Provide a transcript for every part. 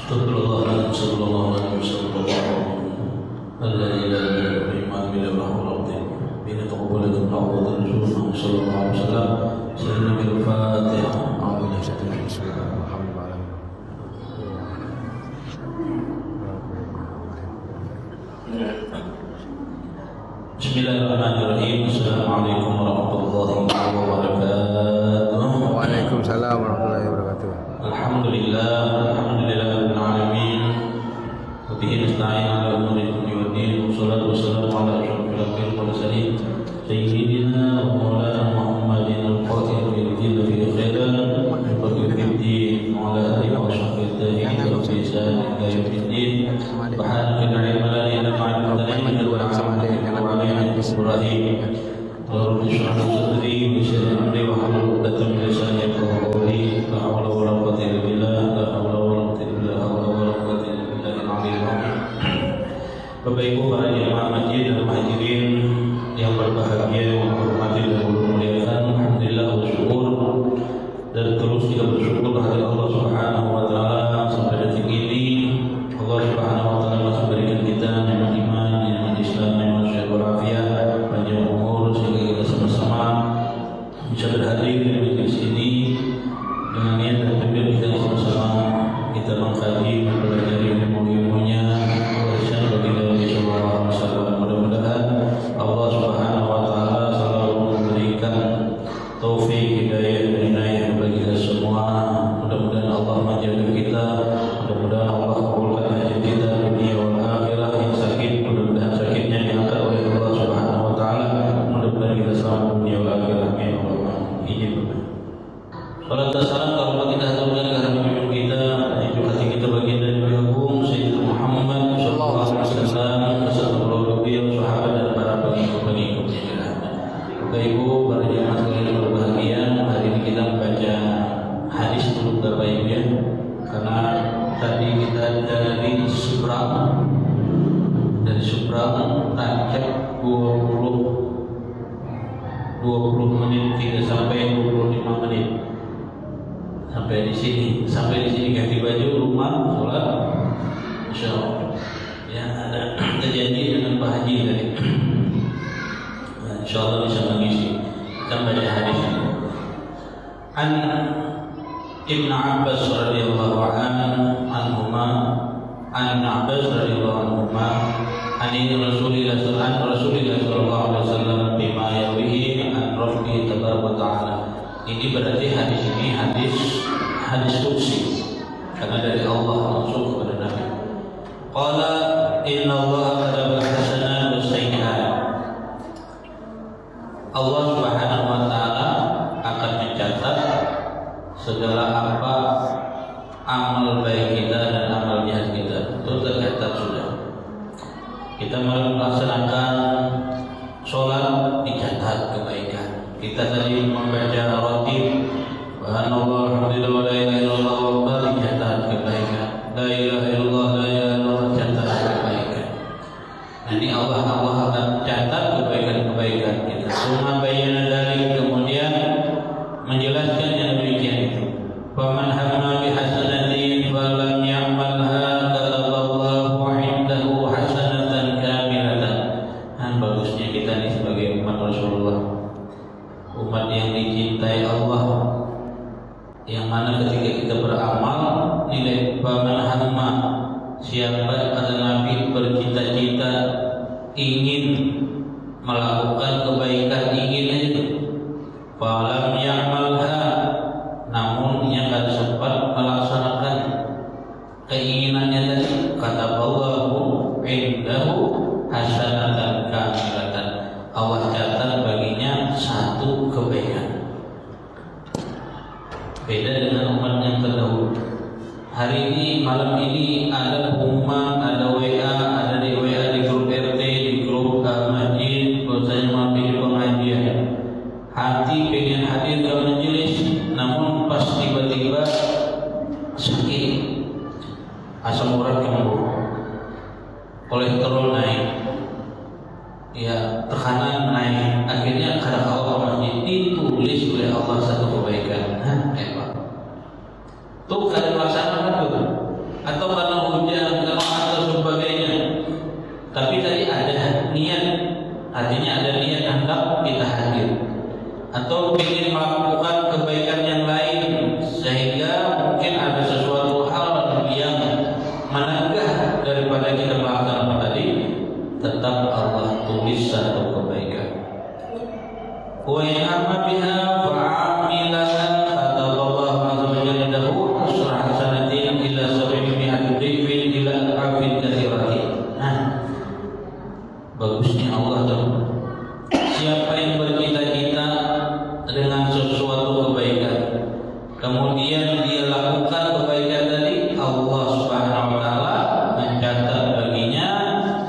Astagfirullahaladzim, sallallahu alladzi la ilaha illa huwa al-hayyul bina taqabbalakum Allahu Rasulullah sallallahu alaihi wasallam. Sayyidina al-Fatihah. Bismillahirrahmanirrahim. Assalamualaikum warahmatullahi wabarakatuh. Waalaikumsalam warahmatullahi wabarakatuh. Alhamdulillah rabbil alamin. Wa bihi nasta'in 'ala umuri dunya waddin. Wassalatu wassalamu 'ala asyrofil anbiya'i wal mursalin sayyidina wa maulana Muhammadin al-Fatih bil jinni fi khairan wa bil din wa 'ala alihi wa sahbihi tabi'in wa bi ihsan ila yaumiddin. Subhanaka la ilma lana illa ma 'allamtana Ibrahim. Rabbi shrah li sadri wa yassir li amri wahlul 'uqdatam min lisani yafqahu qawli. La hawla wa la quwwata illa billah. La hawla wa la quwwata illa billahil 'aliyyil 'azim. Bapak Ibu para jemaah masjid dan muhajirin yang berbahagia, yang menghormati dan memuliakan, alhamdulillah wa syukur, dan terus kita bersyukur kepada Allah Subhanahu wa taala sampai detik ini. Allah Subhanahu wa taala masih berikan kita nikmat iman, nikmat Islam, nikmat sehat walafiat, panjang umur sehingga kita sama-sama bisa berhadir di majlis ini dengan niat dan tujuan kita sama-sama kita mengkaji, mempelajari ilmu-ilmunya, warisan bagi Nabi sallallahu alaihi wasallam. Mudah-mudahan Allah Subhanahu wa taala selalu memberikan taufik, hidayah dan inayah bagi kita semua. Mudah-mudahan Allah menjaga kita, mudah-mudahan Allah kabulkan hajat kita dunia wal akhirah. Yang sakit, mudah-mudahan sakitnya diangkat oleh Allah Subhanahu wa taala. Mudah-mudahan kita selamat dunia wal akhirah. Amin. Izin. Salam dan salam kalau kita haturkan kepada pemimpin kita, yaitu hati kita baginda Nabi Agung Sayyidina Muhammad sallallahu alaihi wasallam, beserta beliau, sahabat dan para pengikut-pengikutnya. Bapak Ibu, para jemaah sekalian yang berbahagia, hari ini kita membaca hadis dulu Bapak Ibu ya. Karena tadi kita dari Seberang tancap 20 menit, tidak sampai 25 menit. Sampai di sini ganti baju, rumah, sholat, insyaallah. Ya, ada terjadi dengan Pak Haji tadi. Nah, insyaallah bisa mengisi. Kita baca hadis ini. An Ibn Abbas radhiyallahu anhuma an Abbas radhiyallahu anhuma an Rasulillah sallallahu alaihi wasallam bima yawihi an Rabbi tabaraka wa ta'ala. Ini berarti hadis ini hadis qudsi karena dari Allah langsung kepada Nabi. Qala inna Allah kataba hasanat wa sayyi'at. Allah Subhanahu wa taala akan mencatat segala apa amal baik kita dan amal jahat kita. Itu tercatat sudah. Kita melaksanakan sholat, dicatat kebaikan. Kita tadi membaca rotib, subhanallah, alhamdulillah, la ilaha illallah, wa dicatat kebaikan. La ilaha illallah, la ilaha illallah, catat kebaikan. Nanti Allah akan catat kebaikan-kebaikan kita. Suma bayyana dzalik, kemudian menjelaskan yang demikian itu. Faman hamma bi hasanatin falam ya'malha kataballahu 'indahu hasanatan kamilatan. Bagusnya kita nih sebagai umat Rasulullah, umat yang dicintai Allah, yang mana ketika kita beramal nilai faman hamma, siapa kata Nabi bercita-cita ingin melakukan kebaikan, ingin aja, falam ya'malha, namun yang tidak sempat melaksanakan keinginannya tadi, kata Allahu indahu hasanatan kamilatan, Allah catat baginya satu kebaikan. Beda dengan umat yang terdahulu. Hari ini, malam ini ada pengumuman, ada WA, ada di WA, di grup RT, di grup masjid, bahwasanya mampir pengajian. Hati pengen hadir ke majelis, namun pas tiba-tiba sakit, asam urat kambuh, kolesterol naik, ya tekanan naik, akhirnya karena Allah masjid ditulis oleh Allah satu kebaikan. Tuh kada melaksanakan tuh, atau Subhanahu wa taala mencatat baginya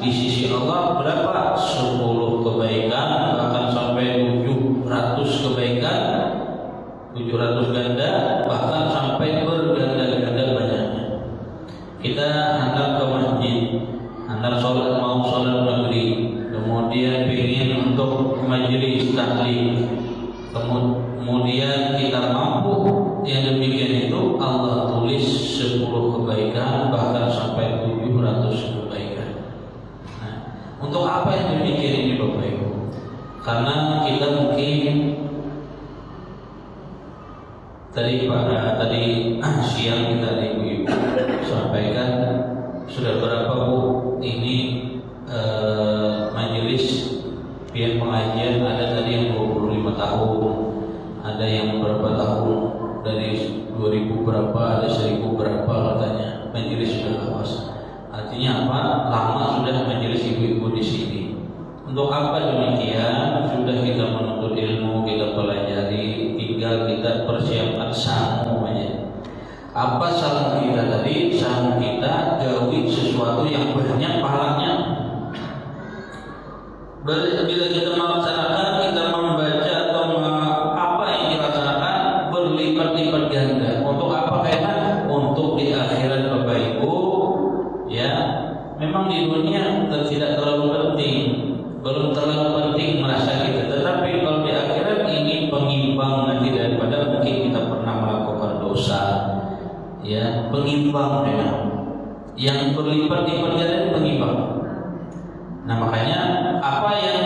di sisi Allah berapa? 10 kebaikan, bahkan sampai 700 kebaikan, 700 ganda, bahkan sampai berganda-ganda banyaknya. Kita hantar ke masjid, hantar sholat, mau sholat maghrib, kemudian ingin untuk majelis taklim, kemudian kita mampu yang demikian itu, Allah tulis 10 kebaikan, bahkan sampai 700 kebaikan. Nah, untuk apa yang demikian ini Bapak Ibu? Karena kita mungkin tadi siang kita Ibu sampaikan sudah berapa Bu ini majelis pihak pengajian, ada tadi yang 25 tahun, ada yang berapa tahun, dari 2000 berapa, ada 1000 berapa katanya majelis sudah lawas. Artinya apa? Lama sudah majelis ibu-ibu di sini. Untuk apa demikian? Sudah kita menuntut ilmu, kita pelajari, tinggal kita persiapkan sangu aja. Apa sangu kita tadi? Sangu kita gawi sesuatu yang banyak pahalanya. Bila kita melaksanakan, kita membaca atau apa yang dilaksanakan berlipat-lipat ganda. Untuk apa kaitan? Untuk di akhirat Bapak Ibu, ya. Memang di dunia tidak terlalu penting, belum terlalu penting merasa kita. Tetapi kalau di akhirat ini pengimbang nanti daripada mungkin kita pernah melakukan dosa, ya, pengimbang memang. Yang berlipat-lipat ganda pengimbang. Nah makanya apa yang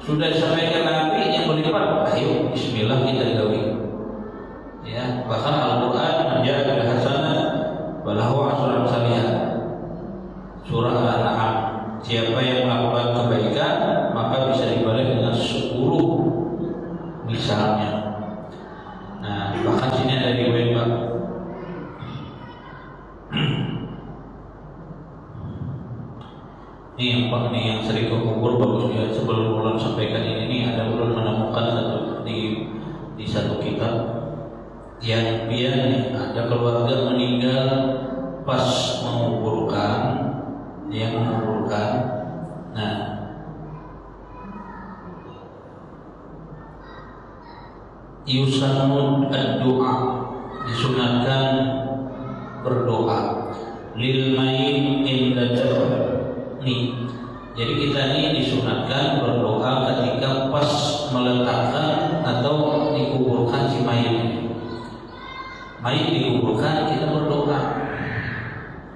sudah disampaikan Nabi yang berlipat, ayo Bismillah kita gawi. Ya, bahkan Al-Quran menjadi hasanah balahu asran salihah. Surah Al-An'am, siapa yang melakukan kebaikan maka bisa dibalas dengan 10 misalnya. Nah bahkan sini ada riwayat Pak. Ini yang sering ke kubur bagus ya. Sebelum ulun sampaikan ini ada ulun menemukan di satu kitab yang biar ada keluarga meninggal pas menguburkan, nah yusannud ad-du'a, disunatkan berdoa lil mayyit inda nih. Jadi kita ini disunatkan berdoa ketika pas meletakkan atau dikuburkan si mayit. Mayit dikuburkan kita berdoa.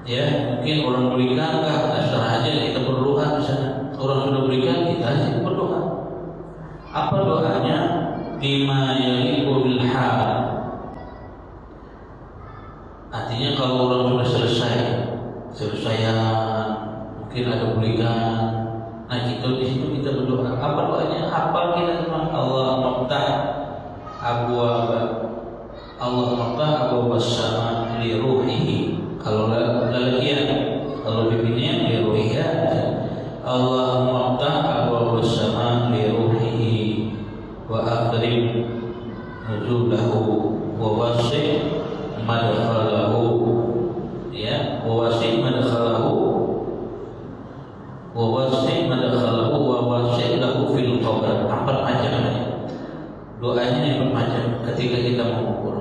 Ya, mungkin orang berikan enggak, terserah aja kita berdoa di sana. Orang sudah berikan kita aja berdoa. Apa doanya? Bima yaliqu bil hal. Artinya kalau orang sudah selesai mungkin ada berikan, nah itu di situ kita berdoa. Apa doanya? Hafal kita semua. Allah maftah abwaab as-sama li ruhihi. Kalau lalakian, kalau bibinya li ruhiha. Allah maftah abwaab as-sama li ruhihi wa akrim nuzulahu wa wasi' madkhalahu, ya, wa wasi' madkhalahu wa wasi' madkhalahu wa wasi' lahu fil qabr. 4 macam doanya, 4 macam ketika kita mengubur.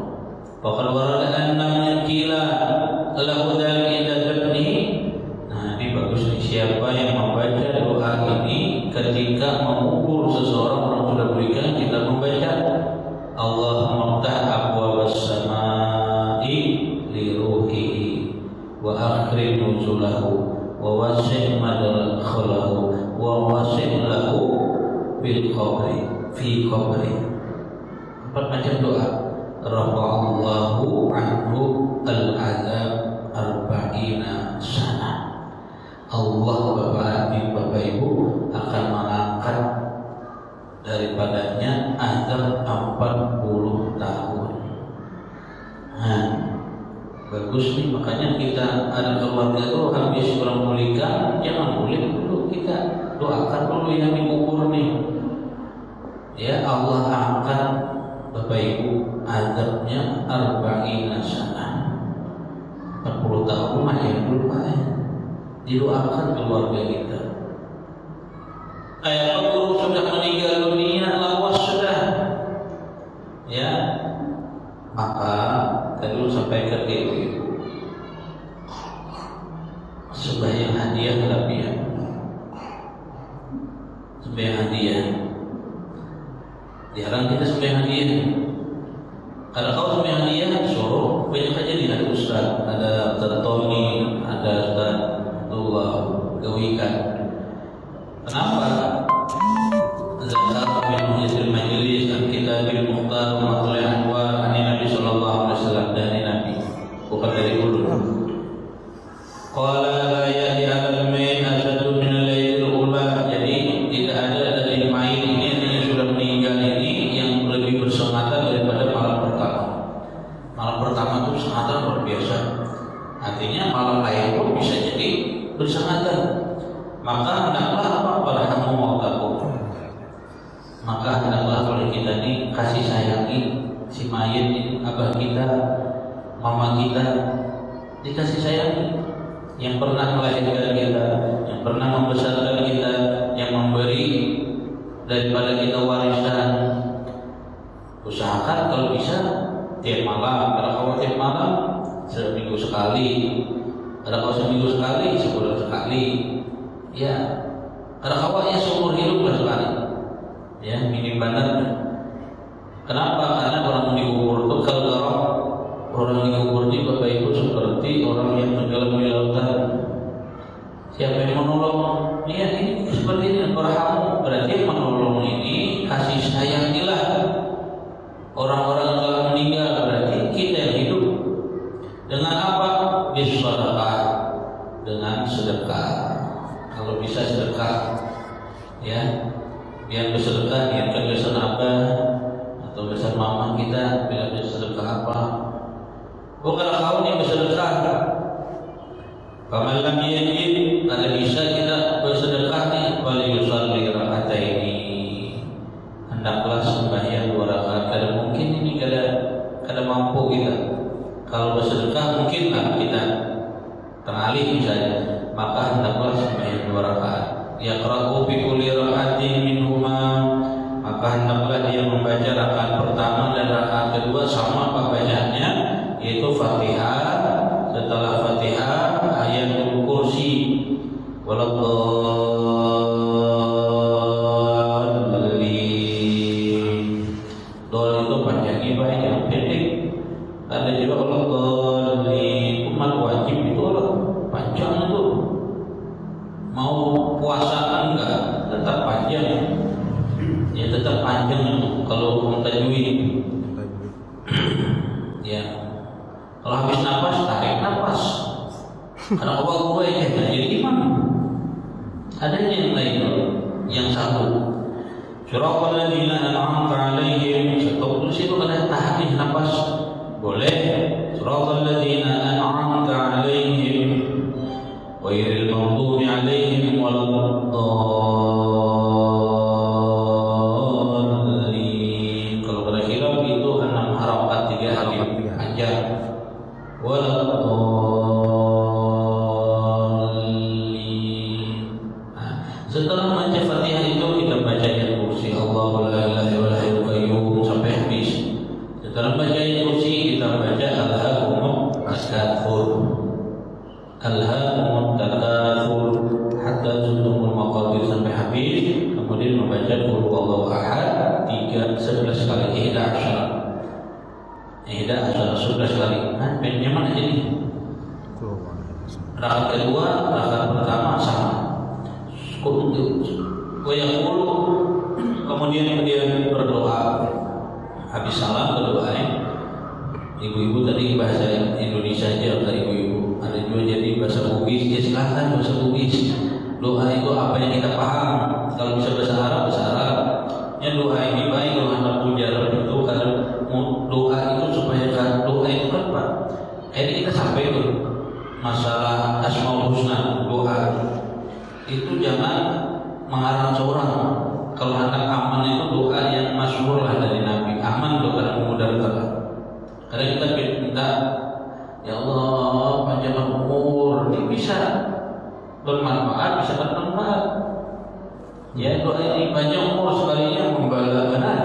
Faqad warada anna qila lahu dzalika dafni. Nah, ini bagus nih. Siapa yang membaca doa ini ketika mengubur seseorang orang sudah berikan, kita membaca Allahumma ftah abwaabas samaa'i li ruhihi wa akrim nuzulahu wa wasi' madkhalahu wa wasi' lahu bil qabri fi qabri. 4 macam doa. Rafa'allahu anhu al-'adzab arba'ina sana. Allah Bapak Ibu akan mengangkat daripadanya azab 40 tahun. Nah, bagus nih, makanya kita ada keluarga itu habis orang mulika, jangan mulik dulu, kita doakan dulu yang dikubur nih. Ya, Allah angkat Bapak Ibu azabnya arba'ina sana. 40 tahun rumah ya lumayan. Didoakan keluarga kita. Ayah guru sudah meninggal dunia, lawas sudah, ya. Maka tadi sampaikan ke ibu-ibu, sembahyang hadiah kelebihan, sembahyang hadiah. Dilarang kita sembahyang hadiah. Kalau kau sembahyang hadiah, suruh banyak aja nih, ada ustaz, ada Ustaz Tony, ada Ustaz Abdullah Gawikan. Kenapa? Zakat min muhyiddil majlis kita bil muhtar matul anwar ani Nabi sallallahu alaihi wasallam, dari Nabi, bukan dari ulun. Qala la ya'ti 'alal mayyit ashadu min al-lailil ula. Jadi tidak ada dari mayit ini yang sudah meninggal ini yang lebih bersengatan daripada malam pertama. Malam pertama itu sengatan luar biasa. Artinya malam lain pun bisa jadi bersengatan. Maka hendaklah apa barhamu mautakum. Maka hendaklah oleh kita ini kasih sayangi si mayit ini, abah kita, mama kita, dikasih sayangi. Yang pernah melahirkan kita, yang pernah membesarkan kita, yang memberi daripada kita warisan. Usahakan kalau bisa tiap malam, kalau tiap malam seminggu sekali, kalau seminggu sekali sebulan sekali, ya. Kalau awalnya seumur hidup sekali, ya minim banget. Kenapa? Karena orang dikubur itu kalau orang dikubur itu Bapak Ibu seperti orang yang tenggelam di lautan. Siapa yang menolong? Ya ini seperti ini, berhamu. Berarti yang menolong ini kasih sayangilah orang-orang yang telah meninggal. Berarti kita yang hidup. Dengan apa? Bisadaqah, dengan sedekah. Kalau bisa sedekah, ya, biar bersedekah, niatkan besan apa atau besan mama kita, biar bersedekah apa. Bukan kau yang bersedekah. Faman lam yajid, kalau bisa kita bersedekah nih, wal yusalli raka'ataini. Hendaklah sembahyang 2 rakaat. Kalau mungkin ini kada mampu kita. Kalau bersedekah mungkinlah kita teralih misalnya, maka hendaklah sembahyang 2 rakaat. Yaqra'u bi kulli raka'atin minhuma, maka hendaklah dia membaca rakaat pertama dan rakaat kedua sama apa bacaannya, yaitu Fatihah. Setelah Fatihah ayatul kursi, waladhdallin. Dol itu panjangnya baik, yang pendek. Ada juga waladhdallin. Umat wajib itu panjang itu. Mau puasa enggak tetap panjang. Ya tetap panjang itu kalau tajwid. Ya. Kalau habis nafas, tarik nafas. Karena Allah yang jadi imam. Ada yang lain, yang satu. Suratul ladzina an'amta 'alaihim. Satu itu kada tahan nafas. Boleh. Suratul ladzina an'amta 'alaihim ghairil maghdubi 'alaihim waladdallin. Kalau pada khilaf itu 6 harakat 3 harif panjang. Setelah baca Fatihah itu kita baca ayatul kursi, Allahu la ilaha illa huwal qayyum sampai habis. Setelah baca ayatul kursi kita baca alhaakumut takatsur, alhaakumut takatsur hatta zurtumul maqabir sampai habis. Kemudian membaca qul huwallahu ahad 11 kali, 11 kali. Nah, pennya mana jadi? Rakaat kedua, rakaat pertama sama. Kemudian dia berdoa. Habis salam berdoa. Ibu-ibu tadi bahasa Indonesia aja, kata ibu-ibu. Ada juga jadi bahasa Bugis. Ya silakan bahasa Bugis. Doa itu apa yang kita paham. Kalau bisa bahasa Arab, bahasa Arab. Ya doa ini baik kalau anak pujar itu karena doa itu supaya doa itu kan Pak. Ini kita sampai tuh masalah Asmaul Husna, doa itu jangan mengarang seorang. Kalau anak aman itu doa yang masyhur lah dari Nabi. Aman doa yang mudah. Karena kita minta, ya Allah bermanfaat bisa bermanfaat. Ya doa ini panjang umur sekalinya membala benar.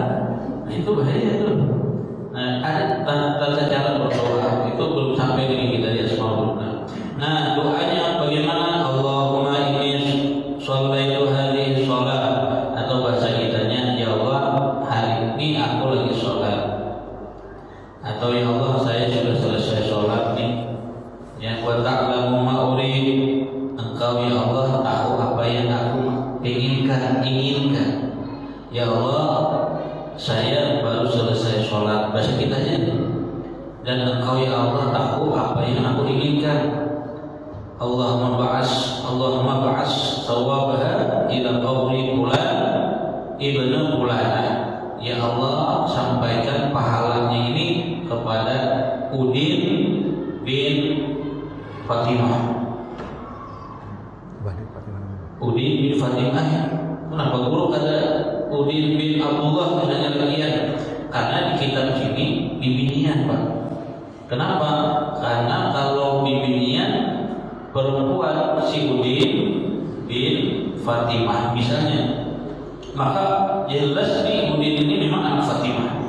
Nah, itu bahaya tuh. Nah, ada tata cara berdoa itu belum sampai di kita di Asmaul Husna. Nah, doanya bagaimana? Allahumma inni shallaitu hadhihi shalah, atau bahasa kitanya, ya Allah hari ini aku lagi sholat, atau ya Allah saya sudah selesai sholat nih. Ya wa ta'lamu ma urid, engkau ya Allah tahu apa yang aku inginkan. Ya Allah saya baru selesai sholat, bahasa kitanya, dan engkau ya Allah tahu apa yang aku inginkan. Allahumma ba'as sawabaha ila qawli fulan ibnu fulan. Ya Allah sampaikan pahalanya ini kepada Udin bin Fatimah. Udin bin Fatimah ya. Kenapa guru kata Udin bin Abdullah misalnya kalian? Karena di kitab sini bibinian Pak. Kenapa? Karena kalau bibinian perempuan si Udin bin Fatimah misalnya, maka jelas nih Udin ini memang anak Fatimah.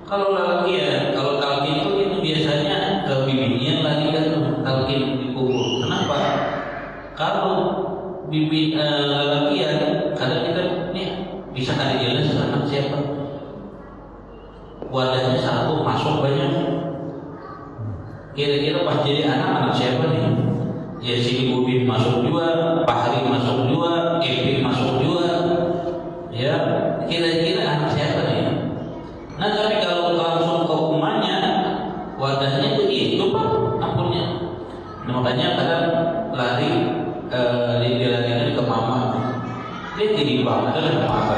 Kalau laki kalau talqin itu biasanya ke bibinian lagi kan, talqin dikubur. Kenapa? Kalau bibi laki-laki kadang kita nih bisa ada jelas anak siapa, wadahnya satu masuk banyak, kira-kira pas jadi anak siapa nih? Ya si Udin masuk juga, Pak Hari masuk juga, Ipin masuk juga, ya kira-kira anak siapa nih? Nah tapi kalau langsung ke rumahnya, wadahnya itu Pak ampurnya. Nah, makanya kadang lari dilarikan ke mama, dia timbang adalah apa?